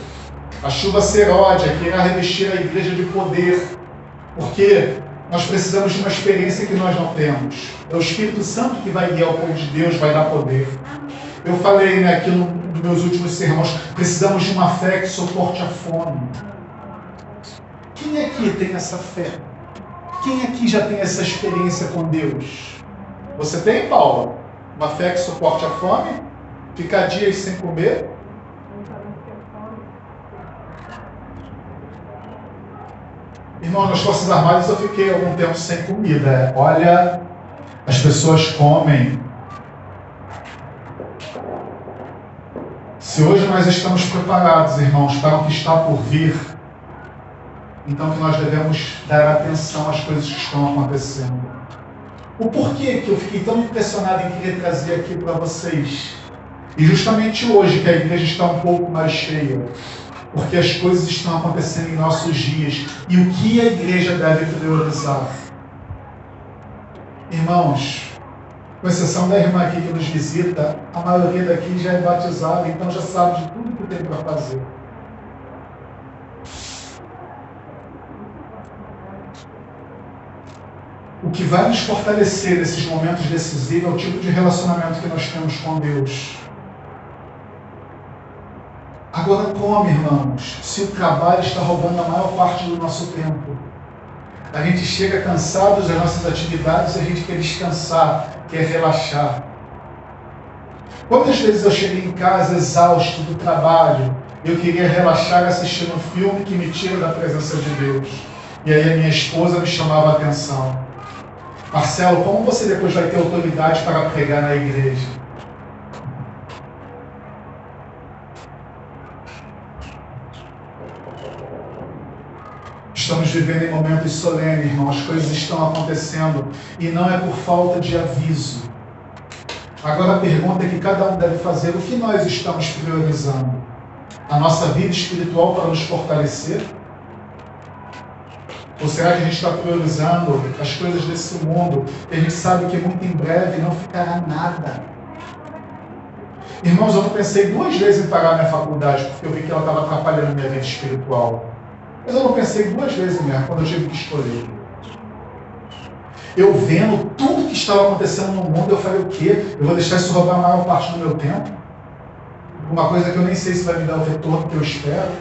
A chuva seródia, que irá revestir a igreja de poder, porque nós precisamos de uma experiência que nós não temos. É o Espírito Santo que vai guiar o povo de Deus, vai dar poder. Eu falei aqui nos meus últimos sermões, precisamos de uma fé que suporte a fome. Quem aqui tem essa fé? Quem aqui já tem essa experiência com Deus? Você tem, Paula? Uma fé que suporte a fome? Ficar dias sem comer? Irmão, nas Forças Armadas eu fiquei algum tempo sem comida. Olha, as pessoas comem. Se hoje nós estamos preparados, irmãos, para o que está por vir, então que nós devemos dar atenção às coisas que estão acontecendo. O porquê que eu fiquei tão impressionado em querer trazer aqui para vocês, e justamente hoje que a igreja está um pouco mais cheia, porque as coisas estão acontecendo em nossos dias, e o que a igreja deve priorizar? Irmãos, com exceção da irmã aqui que nos visita, a maioria daqui já é batizada, então já sabe de tudo que tem para fazer. O que vai nos fortalecer nesses momentos decisivos é o tipo de relacionamento que nós temos com Deus. Agora como, irmãos, se o trabalho está roubando a maior parte do nosso tempo? A gente chega cansado das nossas atividades e a gente quer descansar, quer relaxar. Quantas vezes eu cheguei em casa exausto do trabalho, eu queria relaxar assistindo um filme que me tira da presença de Deus. E aí a minha esposa me chamava a atenção. Marcelo, como você depois vai ter autoridade para pregar na igreja? Estamos vivendo em momentos solenes, irmão. As coisas estão acontecendo e não é por falta de aviso. Agora a pergunta que cada um deve fazer: o que nós estamos priorizando? A nossa vida espiritual para nos fortalecer? Ou será que a gente está priorizando as coisas desse mundo, que a gente sabe que muito em breve não ficará nada? Irmãos, eu não pensei 2 vezes em parar minha faculdade, porque eu vi que ela estava atrapalhando a minha vida espiritual. Mas eu não pensei 2 vezes mesmo, quando eu tive que escolher. Eu vendo tudo que estava acontecendo no mundo, eu falei: o quê? Eu vou deixar isso roubar a maior parte do meu tempo? Uma coisa que eu nem sei se vai me dar o retorno que eu espero.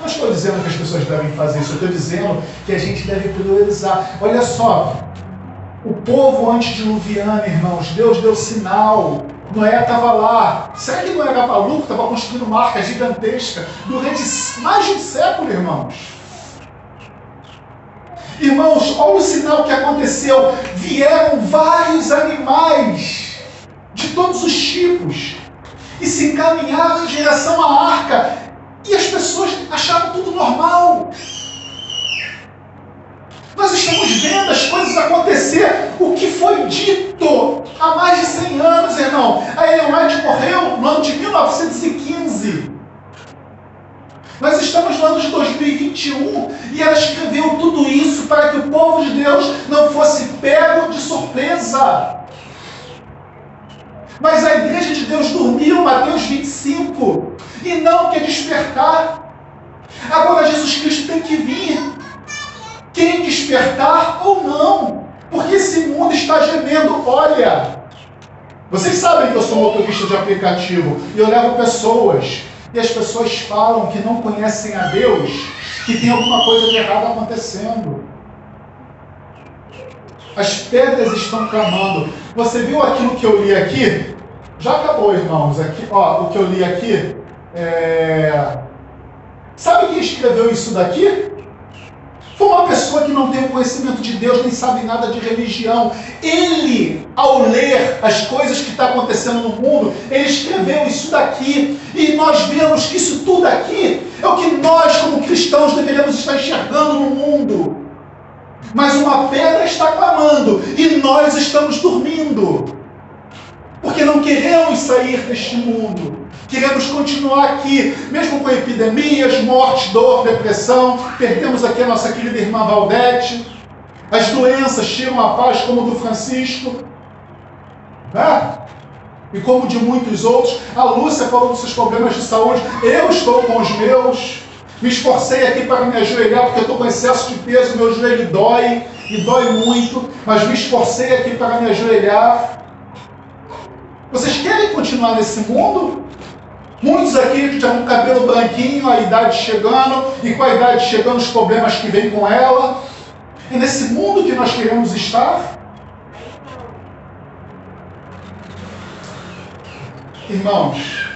Não estou dizendo que as pessoas devem fazer isso, eu estou dizendo que a gente deve priorizar. Olha só, o povo antediluviano, irmãos, Deus deu sinal. Noé estava lá. Será que Noé era maluco? Estava construindo uma arca gigantesca durante mais de um século, irmãos. Irmãos, olha o sinal que aconteceu. Vieram vários animais de todos os tipos e se encaminharam em direção à arca. E as pessoas acharam tudo normal. Nós estamos vendo as coisas acontecer. O que foi dito há mais de 100 anos, irmão. A Ellen White morreu no ano de 1915. Nós estamos no ano de 2021 e ela escreveu tudo isso para que o povo de Deus não fosse pego de surpresa. Mas a igreja de Deus dormiu, Mateus 25. e não quer despertar. Agora Jesus Cristo tem que vir. Quem despertar ou não. Porque esse mundo está gemendo. Olha, vocês sabem que eu sou motorista de aplicativo e eu levo pessoas. E as pessoas falam que não conhecem a Deus, que tem alguma coisa de errado acontecendo. As pedras estão clamando. Você viu aquilo que eu li aqui? Já acabou, irmãos. Aqui, ó, o que eu li aqui. Sabe quem escreveu isso daqui? Foi uma pessoa que não tem o conhecimento de Deus, nem sabe nada de religião. Ele, ao ler as coisas que estão acontecendo no mundo, ele escreveu isso daqui. E nós vemos que isso tudo aqui é o que nós, como cristãos, deveríamos estar enxergando no mundo. Mas uma pedra está clamando e nós estamos dormindo. Porque não queremos sair deste mundo. Queremos continuar aqui, mesmo com epidemias, mortes, dor, depressão. Perdemos aqui a nossa querida irmã Valdete. As doenças tiram a paz, como do Francisco, né? E como de muitos outros. A Lúcia falou dos seus problemas de saúde. Eu estou com os meus. Me esforcei aqui para me ajoelhar, porque eu estou com excesso de peso, meu joelho dói, e dói muito. Mas me esforcei aqui para me ajoelhar. Vocês querem continuar nesse mundo? Muitos aqui que tinham um cabelo branquinho, a idade chegando, e com a idade chegando os problemas que vêm com ela. É nesse mundo que nós queremos estar? Irmãos,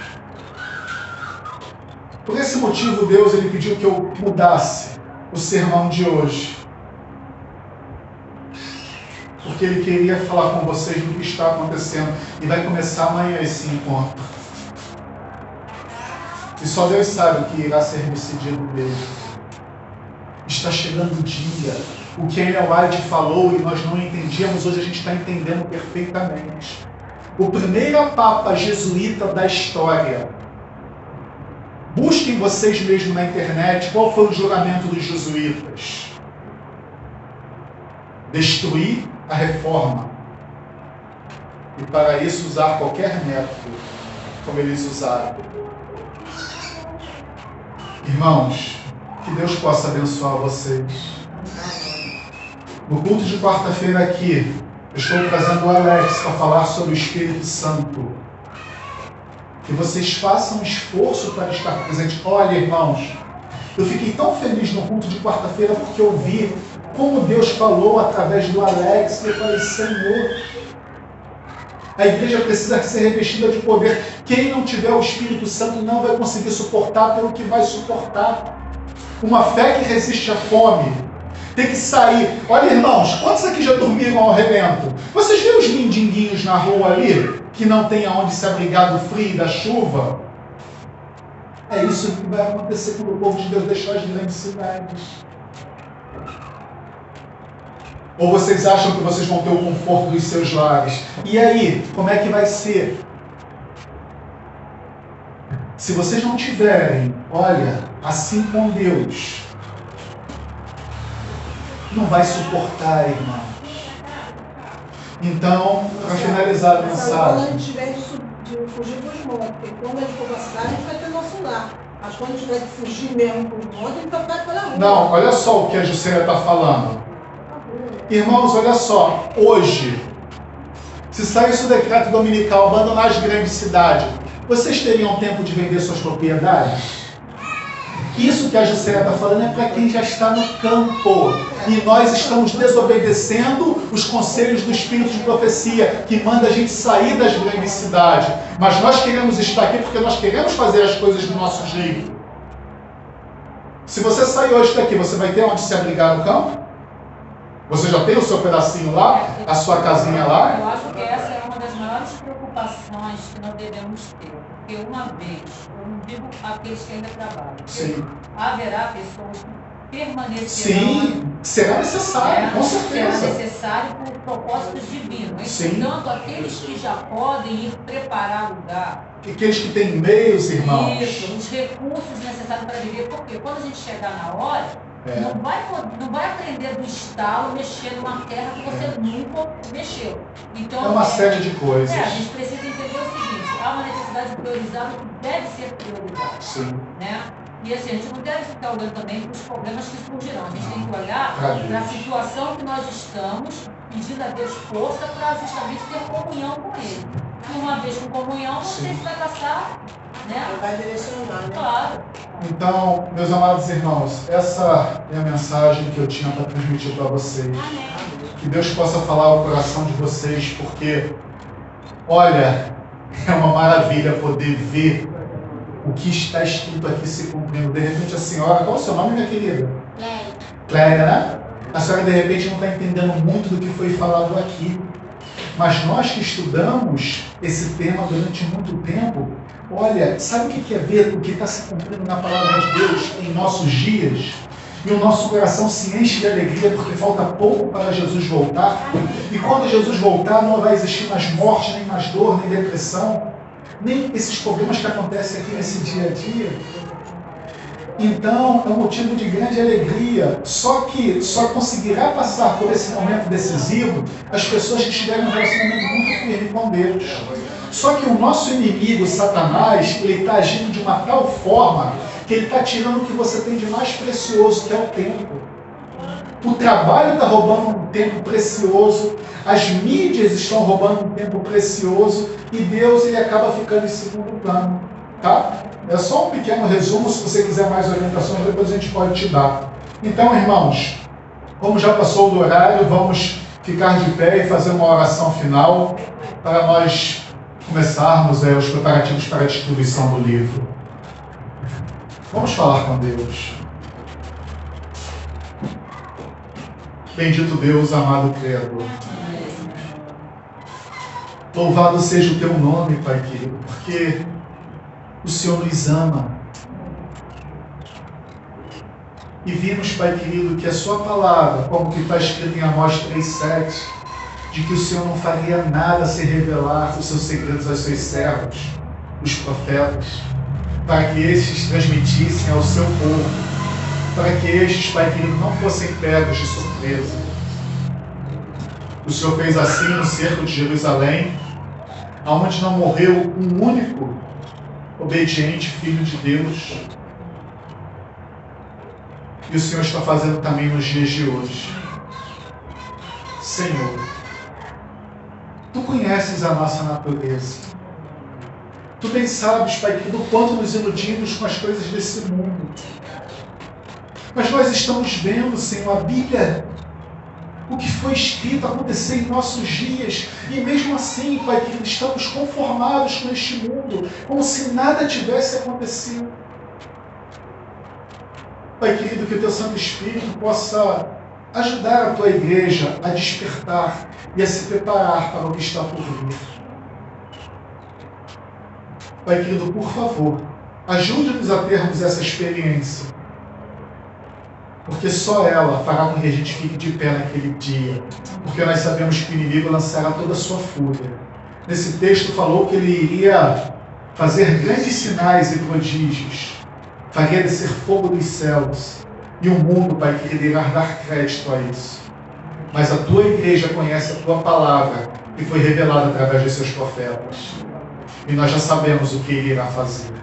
por esse motivo Deus ele pediu que eu mudasse o sermão de hoje. Porque Ele queria falar com vocês do que está acontecendo. E vai começar amanhã esse encontro. E só Deus sabe o que irá ser decidido dele. Está chegando o dia. O que Ellen White falou e nós não entendíamos, hoje a gente está entendendo perfeitamente. O primeiro papa jesuíta da história. Busquem vocês mesmos na internet qual foi o juramento dos jesuítas. Destruir a reforma. E para isso usar qualquer método, como eles usaram. Irmãos, que Deus possa abençoar vocês. No culto de quarta-feira aqui, eu estou trazendo o Alex para falar sobre o Espírito Santo. Que vocês façam um esforço para estar presente. Olha, irmãos, eu fiquei tão feliz no culto de quarta-feira porque eu vi como Deus falou através do Alex. E eu falei, Senhor, a igreja precisa ser revestida de poder. Quem não tiver o Espírito Santo não vai conseguir suportar pelo que vai suportar. Uma fé que resiste à fome tem que sair. Olha, irmãos, quantos aqui já dormiram ao relento? Vocês viram os mendigo na rua ali, que não tem aonde se abrigar do frio e da chuva? É isso que vai acontecer quando o povo de Deus deixar as grandes cidades. Ou vocês acham que vocês vão ter o conforto dos seus lares? E aí, como é que vai ser? Se vocês não tiverem, olha, assim com Deus, não vai suportar, irmão. Então, para finalizar a mensagem. Quando a gente tiver de fugir dos montes, porque quando a gente for para a cidade, a gente vai ter nosso lar. Mas quando a gente tiver de fugir mesmo para os montes, a gente vai ficar pela rua. Não, olha só o que a Juscelia está falando. Irmãos, olha só, hoje, se saísse o decreto dominical, abandonar as grandes cidades, vocês teriam tempo de vender suas propriedades? Isso que a Juscelia está falando é para quem já está no campo. E nós estamos desobedecendo os conselhos do Espírito de Profecia, que manda a gente sair das grandes cidades. Mas nós queremos estar aqui porque nós queremos fazer as coisas do nosso jeito. Se você sair hoje daqui, você vai ter onde se abrigar no campo? Você já tem o seu pedacinho lá? A sua casinha lá? Eu acho que essa é uma das maiores preocupações que nós devemos ter. Porque uma vez, eu não digo aqueles que ainda trabalham, Sim. haverá pessoas que permanecerão. Sim, será necessário, com Será certeza. necessário por propósitos divinos. Sim. Portanto, aqueles que já podem ir preparar lugar. Aqueles que têm meios, irmãos. Isso, os recursos necessários para viver. Porque quando a gente chegar na hora, Não vai aprender do estalo, mexer numa terra que você nunca mexeu. Então, É uma série de coisas. a gente precisa entender o seguinte, há uma necessidade de priorizar o que deve ser priorizado. Sim. Né? E assim, a gente não deve ficar olhando também para os problemas que surgirão. A gente tem que olhar Pra para a Deus. situação que nós estamos, pedindo a Deus força para justamente ter comunhão com Ele. E uma vez com comunhão, não sei se vai passar, né? Ele vai direcionar, né? Claro. Então, meus amados irmãos, essa é a mensagem que eu tinha para transmitir para vocês. Que Deus possa falar ao coração de vocês, porque, olha, é uma maravilha poder ver o que está escrito aqui se cumprindo. De repente a senhora, qual é o seu nome, minha querida? Clélia, né? A senhora de repente não está entendendo muito do que foi falado aqui. Mas nós que estudamos esse tema durante muito tempo, olha, sabe o que é ver o que está se cumprindo na palavra de Deus em nossos dias? E o nosso coração se enche de alegria porque falta pouco para Jesus voltar. E quando Jesus voltar, não vai existir mais morte, nem mais dor, nem depressão, nem esses problemas que acontecem aqui nesse dia a dia. Então, é um motivo de grande alegria. Só que só conseguirá passar por esse momento decisivo as pessoas que tiverem um relacionamento muito firme com Deus. Só que o nosso inimigo, Satanás, ele está agindo de uma tal forma que ele está tirando o que você tem de mais precioso, que é o tempo. O trabalho está roubando um tempo precioso, as mídias estão roubando um tempo precioso e Deus ele acaba ficando em segundo plano. Tá? É só um pequeno resumo, se você quiser mais orientações, depois a gente pode te dar. Então, irmãos, como já passou do horário, vamos ficar de pé e fazer uma oração final para nós começarmos os preparativos para a distribuição do livro. Vamos falar com Deus. Bendito Deus, amado Criador. Louvado seja o teu nome, Pai querido, porque o Senhor nos ama. E vimos, Pai querido, que a sua palavra, como que está escrito em Amós 3,7, de que o Senhor não faria nada se revelar os seus segredos aos seus servos, os profetas, para que estes transmitissem ao seu povo, para que estes, Pai querido, não fossem pegos de surpresa. O Senhor fez assim no cerco de Jerusalém, onde não morreu um único obediente filho de Deus. E o Senhor está fazendo também nos dias de hoje. Senhor, Tu conheces a nossa natureza. Tu bem sabes, Pai, que do quanto nos iludimos com as coisas desse mundo. Mas nós estamos vendo, Senhor, a Bíblia, o que foi escrito acontecer em nossos dias. E mesmo assim, Pai querido, estamos conformados com este mundo, como se nada tivesse acontecido. Pai querido, que o Teu Santo Espírito possa ajudar a Tua igreja a despertar e a se preparar para o que está por vir. Pai querido, por favor, ajude-nos a termos essa experiência, porque só ela fará com que a gente fique de pé naquele dia, porque nós sabemos que o inimigo lançará toda a sua fúria. Nesse texto falou que ele iria fazer grandes sinais e prodígios, faria descer fogo dos céus, e o mundo, Pai querido, irá dar crédito a isso. Mas a Tua igreja conhece a Tua palavra, que foi revelada através de seus profetas. E nós já sabemos o que Ele irá fazer.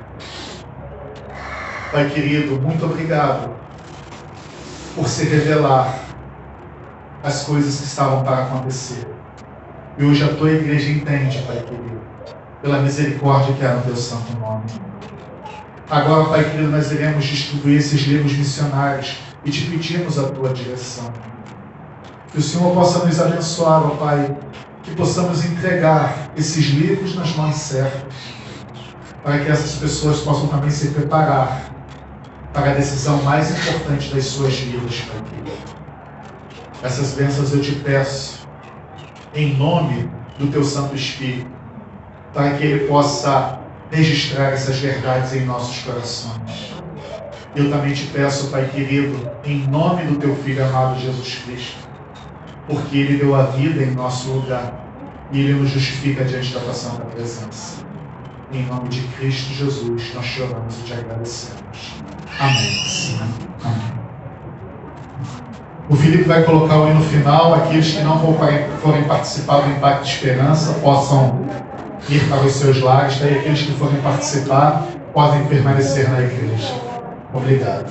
Pai querido, muito obrigado por se revelar as coisas que estavam para acontecer. E hoje a Tua igreja entende, Pai querido, pela misericórdia que há no Teu santo nome. Agora, Pai querido, nós iremos distribuir esses livros missionários e te pedimos a Tua direção. Que o Senhor possa nos abençoar, ó Pai, que possamos entregar esses livros nas mãos certas, para que essas pessoas possam também se preparar para a decisão mais importante das suas vidas, Pai querido. Essas bênçãos eu te peço, em nome do Teu Santo Espírito, para que Ele possa registrar essas verdades em nossos corações. Eu também te peço, Pai querido, em nome do Teu Filho amado Jesus Cristo, porque Ele deu a vida em nosso lugar e Ele nos justifica diante da Tua santa presença. Em nome de Cristo Jesus, nós choramos e te agradecemos. Amém. Amém. O Felipe vai colocar o hino final. Aqueles que não forem participar do Impacto de Esperança possam ir para os seus lares. Daí aqueles que forem participar podem permanecer na igreja. Obrigado.